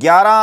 11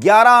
11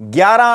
11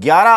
11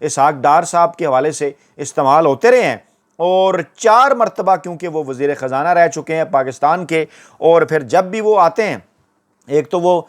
اسحاق ڈار صاحب کے حوالے سے استعمال ہوتے رہے ہیں، اور 4 مرتبہ کیونکہ وہ وزیر خزانہ رہ چکے ہیں پاکستان کے، اور پھر جب بھی وہ آتے ہیں، ایک تو وہ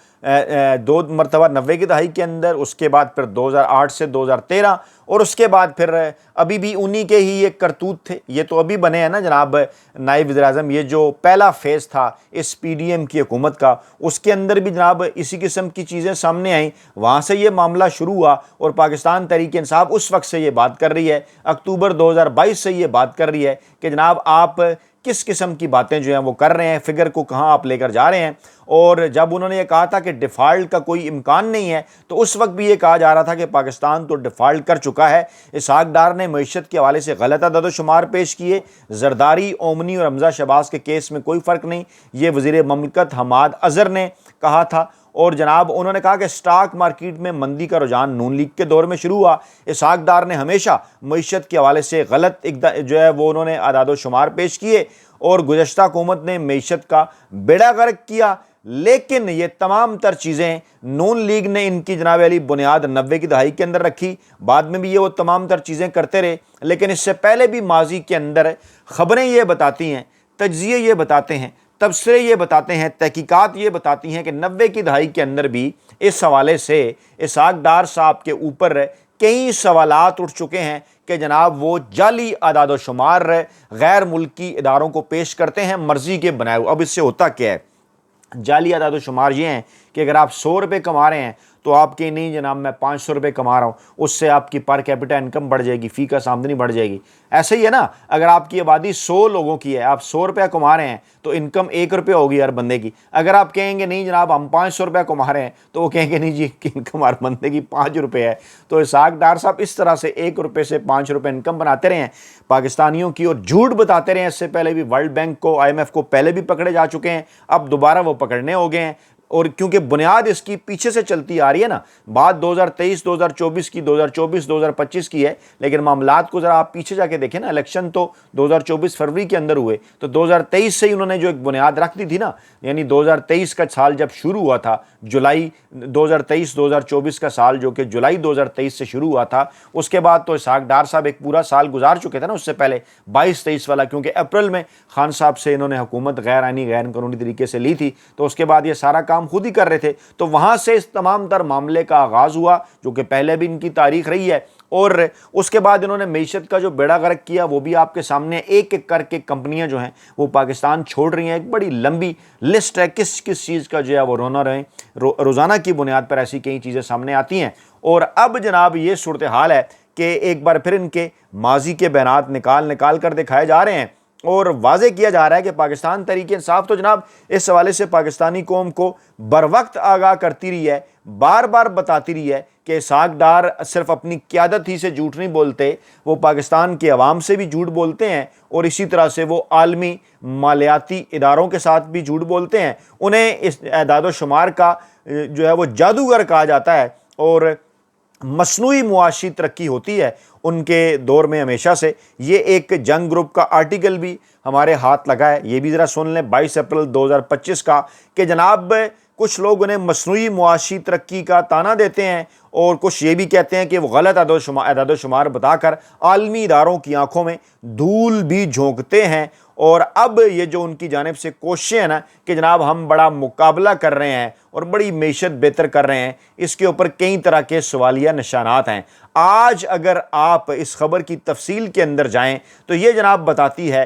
2 مرتبہ 90 کی دہائی کے اندر، اس کے بعد پھر 2008 سے 2013، اور اس کے بعد پھر ابھی بھی انہی کے ہی ایک کرتوت تھے۔ یہ تو ابھی بنے ہیں نا جناب نائب وزیر اعظم، یہ جو پہلا فیز تھا اس پی ڈی ایم کی حکومت کا، اس کے اندر بھی جناب اسی قسم کی چیزیں سامنے آئیں، وہاں سے یہ معاملہ شروع ہوا، اور پاکستان تحریک انصاف اس وقت سے یہ بات کر رہی ہے، اکتوبر 2022 سے یہ بات کر رہی ہے کہ جناب آپ کس قسم کی باتیں جو ہیں وہ کر رہے ہیں، فگر کو کہاں آپ لے کر جا رہے ہیں۔ اور جب انہوں نے یہ کہا تھا کہ ڈیفالٹ کا کوئی امکان نہیں ہے، تو اس وقت بھی یہ کہا جا رہا تھا کہ پاکستان تو ڈیفالٹ کر چکا ہے۔ اسحاق ڈار نے معیشت کے حوالے سے غلط عدد و شمار پیش کیے، زرداری، اومنی اور حمزہ شہباز کے کیس میں کوئی فرق نہیں، یہ وزیر مملکت حماد اظہر نے کہا تھا۔ اور جناب انہوں نے کہا کہ سٹاک مارکیٹ میں مندی کا رجحان نون لیگ کے دور میں شروع ہوا۔ اسحاق ڈار نے ہمیشہ معیشت کے حوالے سے غلط جو ہے وہ انہوں نے اعداد و شمار پیش کیے، اور گزشتہ حکومت نے معیشت کا بیڑا غرق کیا، لیکن یہ تمام تر چیزیں نون لیگ نے ان کی جناب علی بنیاد 90 کی دہائی کے اندر رکھی، بعد میں بھی یہ وہ تمام تر چیزیں کرتے رہے، لیکن اس سے پہلے بھی ماضی کے اندر خبریں یہ بتاتی ہیں، تجزیے یہ بتاتے ہیں، تبصرے یہ بتاتے ہیں، تحقیقات یہ بتاتی ہیں کہ 90 کی دہائی کے اندر بھی اس حوالے سے اسحاق ڈار صاحب کے اوپر کئی سوالات اٹھ چکے ہیں کہ جناب وہ جعلی اعداد و شمار غیر ملکی اداروں کو پیش کرتے ہیں مرضی کے بنائے ہوئے۔ اب اس سے ہوتا کیا ہے؟ جعلی اعداد و شمار یہ ہیں کہ اگر آپ 100 روپے کما رہے ہیں تو آپ کے نہیں جناب میں 500 روپے کما رہا ہوں، اس سے آپ کی پر کیپٹا انکم بڑھ جائے گی، فی کا آمدنی بڑھ جائے گی۔ ایسے ہی ہے نا، اگر آپ کی آبادی 100 لوگوں کی ہے، آپ 100 روپے کما رہے ہیں تو انکم 1 روپے ہوگی ہر بندے کی۔ اگر آپ کہیں گے نہیں جناب ہم 500 روپے کما رہے ہیں تو وہ کہیں گے نہیں جی انکم ہر بندے کی 5 روپے ہے۔ تو اسحاق ڈار صاحب اس طرح سے 1 روپے سے 5 روپے انکم بناتے رہے ہیں پاکستانیوں کی، اور جھوٹ بتاتے رہے ہیں۔ اس سے پہلے بھی ورلڈ بینک کو، آئی ایم ایف کو پہلے بھی پکڑے جا چکے ہیں، اب دوبارہ وہ پکڑنے ہو گئے ہیں، اور کیونکہ بنیاد اس کی پیچھے سے چلتی آ رہی ہے نا، بات 2023 2024 کی، 2024 2025 کی ہے، لیکن معاملات کو ذرا آپ پیچھے جا کے دیکھیں نا، الیکشن تو 2024 فروری کے اندر ہوئے، تو 2023 سے ہی انہوں نے جو ایک بنیاد رکھ دی تھی نا، یعنی 2023 کا سال جب شروع ہوا تھا، جولائی 2023 2024 کا سال جو کہ جولائی 2023 سے شروع ہوا تھا، اس کے بعد تو اسحاق ڈار صاحب ایک پورا سال گزار چکے تھے نا اس سے پہلے 22-23 والا، کیونکہ اپریل میں خان صاحب سے انہوں نے حکومت غیر آئینی غیر قانونی طریقے سے لی تھی، تو اس کے بعد یہ سارا کام خود ہی کر رہے تھے، تو وہاں سے اس تمام تر معاملے کا آغاز ہوا جو کہ پہلے بھی ان کی تاریخ رہی ہے، اور اس کے بعد انہوں نے معیشت کا جو بیڑا غرق کیا وہ بھی آپ کے سامنے ایک ایک کر کے کمپنیاں جو ہیں وہ پاکستان چھوڑ رہی ہیں۔ ایک بڑی لمبی لسٹ ہے کس کس چیز کا جو ہے وہ روزانہ کی بنیاد پر ایسی کئی چیزیں سامنے آتی ہیں، اور اب جناب یہ صورتحال ہے کہ ایک بار پھر ان کے ماضی کے بیانات نکال کر دکھائے جا رہے ہیں، اور واضح کیا جا رہا ہے کہ پاکستان تحریک انصاف تو جناب اس حوالے سے پاکستانی قوم کو بر وقت آگاہ کرتی رہی ہے، بار بار بتاتی رہی ہے کہ اسحاق ڈار صرف اپنی قیادت ہی سے جھوٹ نہیں بولتے، وہ پاکستان کے عوام سے بھی جھوٹ بولتے ہیں، اور اسی طرح سے وہ عالمی مالیاتی اداروں کے ساتھ بھی جھوٹ بولتے ہیں۔ انہیں اس اعداد و شمار کا جو ہے وہ جادوگر کہا جاتا ہے، اور مصنوعی معاشی ترقی ہوتی ہے ان کے دور میں ہمیشہ سے۔ یہ ایک جنگ گروپ کا آرٹیکل بھی ہمارے ہاتھ لگا ہے، یہ بھی ذرا سن لیں، 22 اپریل 2025 کا، کہ جناب کچھ لوگ انہیں مصنوعی معاشی ترقی کا طعنہ دیتے ہیں، اور کچھ یہ بھی کہتے ہیں کہ وہ غلط اعداد و شمار بتا کر عالمی اداروں کی آنکھوں میں دھول بھی جھونکتے ہیں۔ اور اب یہ جو ان کی جانب سے کوششیں ہیں نا کہ جناب ہم بڑا مقابلہ کر رہے ہیں اور بڑی معیشت بہتر کر رہے ہیں، اس کے اوپر کئی طرح کے سوالیہ نشانات ہیں۔ آج اگر آپ اس خبر کی تفصیل کے اندر جائیں تو یہ جناب بتاتی ہے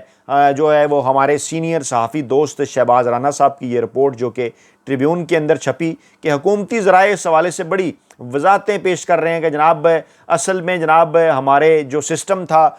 جو ہے وہ ہمارے سینئر صحافی دوست شہباز رانا صاحب کی یہ رپورٹ جو کہ ٹریبیون کے اندر چھپی، کہ حکومتی ذرائع اس حوالے سے بڑی وضاحتیں پیش کر رہے ہیں کہ جناب اصل میں جناب ہمارے جو سسٹم تھا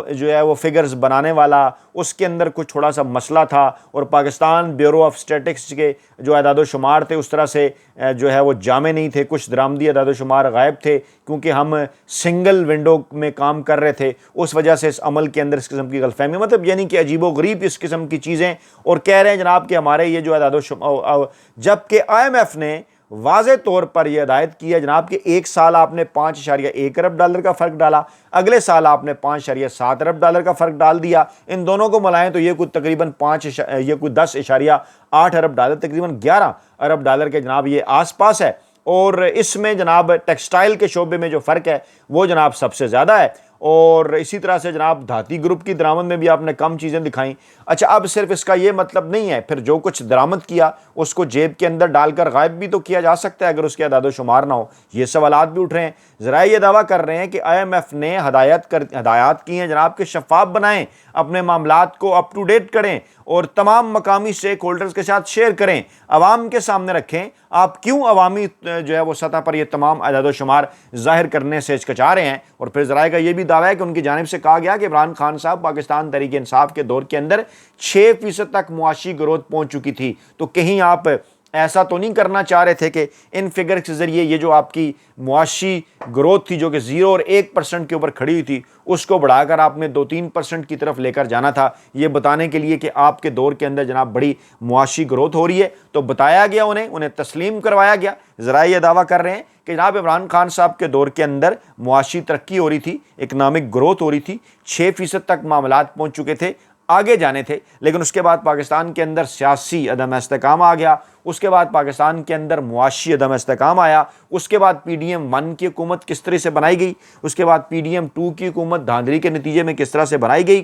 جو ہے وہ فگرز بنانے والا، اس کے اندر کچھ تھوڑا سا مسئلہ تھا، اور پاکستان بیورو آف اسٹیٹکس کے جو اعداد و شمار تھے اس طرح سے جو ہے وہ جامع نہیں تھے، کچھ درآمدی اعداد و شمار غائب تھے، کیونکہ ہم سنگل ونڈو میں کام کر رہے تھے، اس وجہ سے اس عمل کے اندر اس قسم کی غلط فہمی، مطلب یعنی کہ عجیب و غریب اس قسم کی چیزیں، اور کہہ رہے ہیں جناب کہ ہمارے یہ جو اعداد و شمار، جبکہ آئی ایم ایف نے واضح طور پر یہ ہدایت کی ہے جناب کہ ایک سال آپ نے $5.1 ارب کا فرق ڈالا، اگلے سال آپ نے $5.7 ارب کا فرق ڈال دیا، ان دونوں کو ملائیں تو یہ کوئی تقریباً 10.8 ارب، تقریباً $11 ارب کے جناب یہ آس پاس ہے۔ اور اس میں جناب ٹیکسٹائل کے شعبے میں جو فرق ہے وہ جناب سب سے زیادہ ہے، اور اسی طرح سے جناب دھاتی گروپ کی درآمد میں بھی آپ نے کم چیزیں دکھائیں۔ اچھا، اب صرف اس کا یہ مطلب نہیں ہے، پھر جو کچھ درآمد کیا اس کو جیب کے اندر ڈال کر غائب بھی تو کیا جا سکتا ہے اگر اس کے اعداد و شمار نہ ہو۔ یہ سوالات بھی اٹھ رہے ہیں۔ ذرائع یہ دعویٰ کر رہے ہیں کہ IMF نے ہدایات کی ہیں جناب کہ شفاف بنائیں، اپنے معاملات کو اپ ٹو ڈیٹ کریں اور تمام مقامی اسٹیک ہولڈرز کے ساتھ شیئر کریں، عوام کے سامنے رکھیں۔ آپ کیوں عوامی جو ہے وہ سطح پر یہ تمام اعداد و شمار ظاہر کرنے سے ہچکچا رہے ہیں؟ اور پھر ذرائع کا یہ بھی دعویٰ ہے کہ ان کی جانب سے کہا گیا کہ عمران خان صاحب پاکستان تحریک انصاف کے دور کے اندر 6% تک معاشی گروتھ پہنچ چکی تھی، تو کہیں آپ ایسا تو نہیں کرنا چاہ رہے تھے کہ ان فگر کے ذریعے یہ جو آپ کی معاشی گروتھ تھی جو کہ 0 اور 1% کے اوپر کھڑی ہوئی تھی اس کو بڑھا کر آپ نے 2-3% کی طرف لے کر جانا تھا، یہ بتانے کے لیے کہ آپ کے دور کے اندر جناب بڑی معاشی گروتھ ہو رہی ہے؟ تو بتایا گیا، انہیں تسلیم کروایا گیا۔ ذرائع یہ دعویٰ کر رہے ہیں کہ جناب عمران خان صاحب کے دور کے اندر معاشی ترقی ہو رہی تھی، اکنامک گروتھ ہو رہی تھی، 6% تک معاملات پہنچ چکے تھے، آگے جانے تھے، لیکن اس کے بعد پاکستان کے اندر سیاسی عدم استحکام آ گیا، اس کے بعد پاکستان کے اندر معاشی عدم استحکام آیا، اس کے بعد PDM-1 کی حکومت کس طرح سے بنائی گئی، اس کے بعد PDM-2 کی حکومت دھاندلی کے نتیجے میں کس طرح سے بنائی گئی۔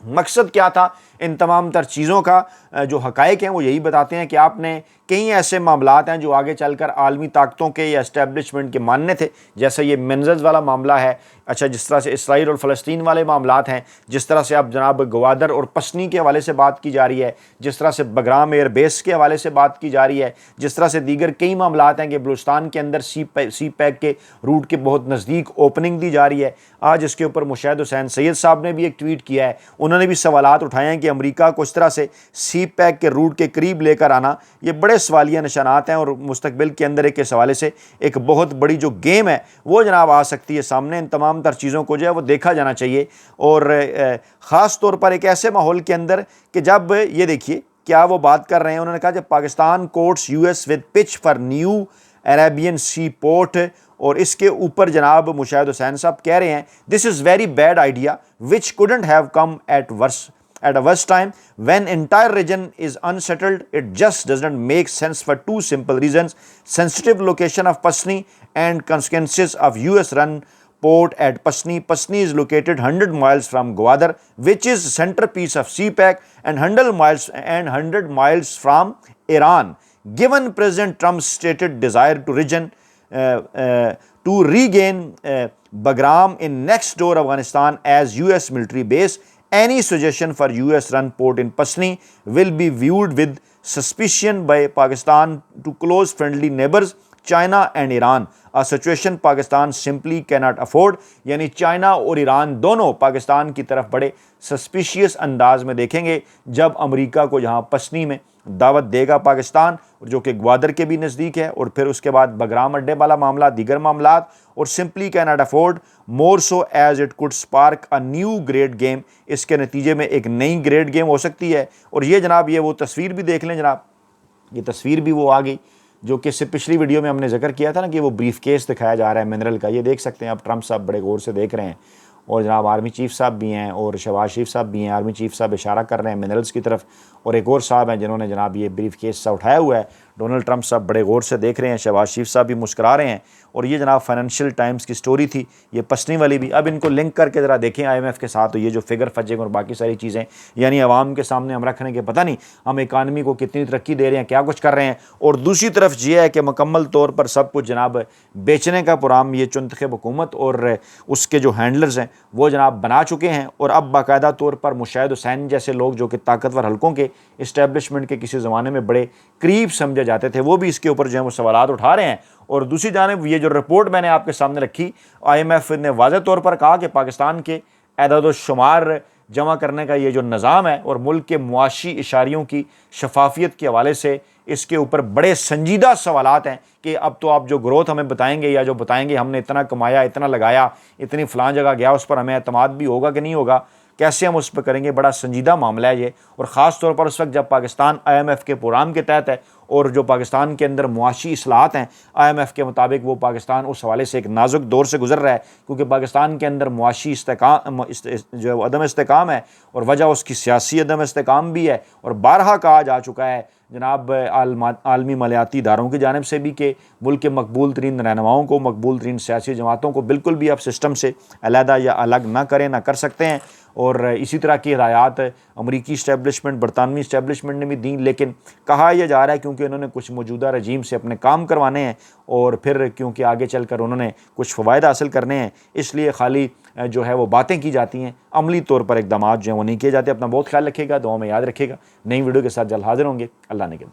مقصد کیا تھا ان تمام تر چیزوں کا؟ جو حقائق ہیں وہ یہی بتاتے ہیں کہ آپ نے کئی ایسے معاملات ہیں جو آگے چل کر عالمی طاقتوں کے یا اسٹیبلشمنٹ کے ماننے تھے، جیسے یہ منرلز والا معاملہ ہے، اچھا جس طرح سے اسرائیل اور فلسطین والے معاملات ہیں، جس طرح سے اب جناب گوادر اور پسنی کے حوالے سے بات کی جا رہی ہے، جس طرح سے بگرام ایئر بیس کے حوالے سے بات کی جا رہی ہے، جس طرح سے دیگر کئی معاملات ہیں کہ بلوچستان کے اندر سی پیک کے روٹ کے بہت نزدیک اوپننگ دی جا رہی ہے۔ آج اس کے اوپر مشاہد حسین سید صاحب نے بھی ایک ٹویٹ کیا ہے، انہوں نے بھی سوالات اٹھائے ہیں کہ امریکہ کو اس طرح سے سی پیک کے روٹ کے قریب لے کر آنا یہ بڑے سوالیہ نشانات ہیں، اور مستقبل کے اندر اس حوالے سے ایک بہت بڑی جو گیم ہے وہ جناب آ سکتی ہے سامنے۔ ان تمام تر چیزوں کو جو ہے وہ دیکھا جانا چاہیے، اور خاص طور پر ایک ایسے ماحول کے اندر کہ جب یہ دیکھیے کیا وہ بات کر رہے ہیں، انہوں نے کہا جب Pakistan courts US with pitch for new Arabian sea port, اور اس کے اوپر جناب مشاہد حسین صاحب کہہ رہے ہیں this is very bad idea which couldn't have come at a worse time when entire region is unsettled. It just doesn't make sense for two simple reasons: sensitive location of Pasni and consequences of US run port at Pasni. Pasni is located 100 miles from Gwadar, which is centerpiece of CPEC, and 100 miles from Iran. Given President Trump's stated desire to regain Bagram in next door Afghanistan as US military base, any suggestion for US run port in Pasni will be viewed with suspicion by Pakistan to close friendly neighbors China and Iran, a situation Pakistan simply cannot afford. یعنی China اور ایران دونوں پاکستان کی طرف بڑے suspicious انداز میں دیکھیں گے جب امریکہ کو یہاں پسنی میں دعوت دے گا پاکستان، جو کہ گوادر کے بھی نزدیک ہے، اور پھر اس کے بعد بگرام اڈے والا معاملہ، دیگر معاملات، اور simply cannot afford more so as it could spark a new great game, اس کے نتیجے میں ایک نئی گریٹ گیم ہو سکتی ہے۔ اور یہ جناب یہ وہ تصویر بھی دیکھ لیں جناب، یہ تصویر بھی وہ آ گئی جو کہ اس سے پچھلی ویڈیو میں ہم نے ذکر کیا تھا نا کہ وہ بریف کیس دکھایا جا رہا ہے منرل کا، یہ دیکھ سکتے ہیں اب ٹرمپ صاحب بڑے غور سے دیکھ رہے ہیں، اور جناب آرمی چیف صاحب بھی ہیں اور شہباز شریف صاحب بھی ہیں۔ آرمی چیف صاحب اشارہ کر رہے ہیں منرلز کی طرف، اور ایک اور صاحب ہیں جنہوں نے جناب یہ بریف کیس سا اٹھایا ہوا ہے۔ ڈونلڈ ٹرمپ صاحب بڑے غور سے دیکھ رہے ہیں، شہباز شریف صاحب بھی مسکرا رہے ہیں، اور یہ جناب فائنینشیل ٹائمز کی سٹوری تھی، یہ پسنی والی بھی۔ اب ان کو لنک کر کے ذرا دیکھیں IMF کے ساتھ، تو یہ جو فگر فجنگ اور باقی ساری چیزیں یعنی عوام کے سامنے ہم رکھنے کے پتہ نہیں ہم اکانومی کو کتنی ترقی دے رہے ہیں، کیا کچھ کر رہے ہیں، اور دوسری طرف یہ ہے کہ مکمل طور پر سب کچھ جناب بیچنے کا پرام یہ چنتخب حکومت اور اس کے جو ہینڈلرز ہیں وہ جناب بنا چکے ہیں، اور اب باقاعدہ طور پر مشاہد حسین جیسے لوگ جو کہ طاقتور حلقوں کے اسٹیبلشمنٹ کے کسی زمانے میں بڑے قریب سمجھے جاتے تھے، وہ بھی اس کے اوپر جو ہے وہ سوالات اٹھا رہے ہیں۔ اور دوسری جانب یہ جو رپورٹ میں نے آپ کے سامنے رکھی، IMF نے واضح طور پر کہا کہ پاکستان کے اعداد و شمار جمع کرنے کا یہ جو نظام ہے اور ملک کے معاشی اشاریوں کی شفافیت کے حوالے سے اس کے اوپر بڑے سنجیدہ سوالات ہیں کہ اب تو آپ جو گروتھ ہمیں بتائیں گے یا جو بتائیں گے ہم نے اتنا کمایا، اتنا لگایا، اتنی فلاں جگہ گیا، اس پر ہمیں اعتماد بھی ہوگا کہ نہیں ہوگا، کیسے ہم اس پہ کریں گے، بڑا سنجیدہ معاملہ ہے یہ۔ اور خاص طور پر اس وقت جب پاکستان IMF کے پروگرام کے تحت ہے، اور جو پاکستان کے اندر معاشی اصلاحات ہیں IMF کے مطابق، وہ پاکستان اس حوالے سے ایک نازک دور سے گزر رہا ہے، کیونکہ پاکستان کے اندر معاشی استحکام جو ہے عدم استحکام ہے، اور وجہ اس کی سیاسی عدم استحکام بھی ہے، اور بارہا کہا جا چکا ہے جناب عالمی مالیاتی اداروں کی جانب سے بھی کہ ملک کے مقبول ترین رہنماؤں کو، مقبول ترین سیاسی جماعتوں کو بالکل بھی اب سسٹم سے علیحدہ یا الگ نہ کریں، نہ کر سکتے ہیں۔ اور اسی طرح کی ہدایات امریکی اسٹیبلشمنٹ، برطانوی اسٹیبلشمنٹ نے بھی دیں، لیکن کہا یہ جا رہا ہے کیونکہ انہوں نے کچھ موجودہ رجیم سے اپنے کام کروانے ہیں اور پھر کیونکہ آگے چل کر انہوں نے کچھ فوائد حاصل کرنے ہیں، اس لیے خالی جو ہے وہ باتیں کی جاتی ہیں، عملی طور پر اقدامات جو ہیں وہ نہیں کیے جاتے۔ اپنا بہت خیال رکھیے گا، دعاؤں میں یاد رکھیے گا۔ نئی ویڈیو کے ساتھ جلد حاضر ہوں گے۔ اللہ نے کے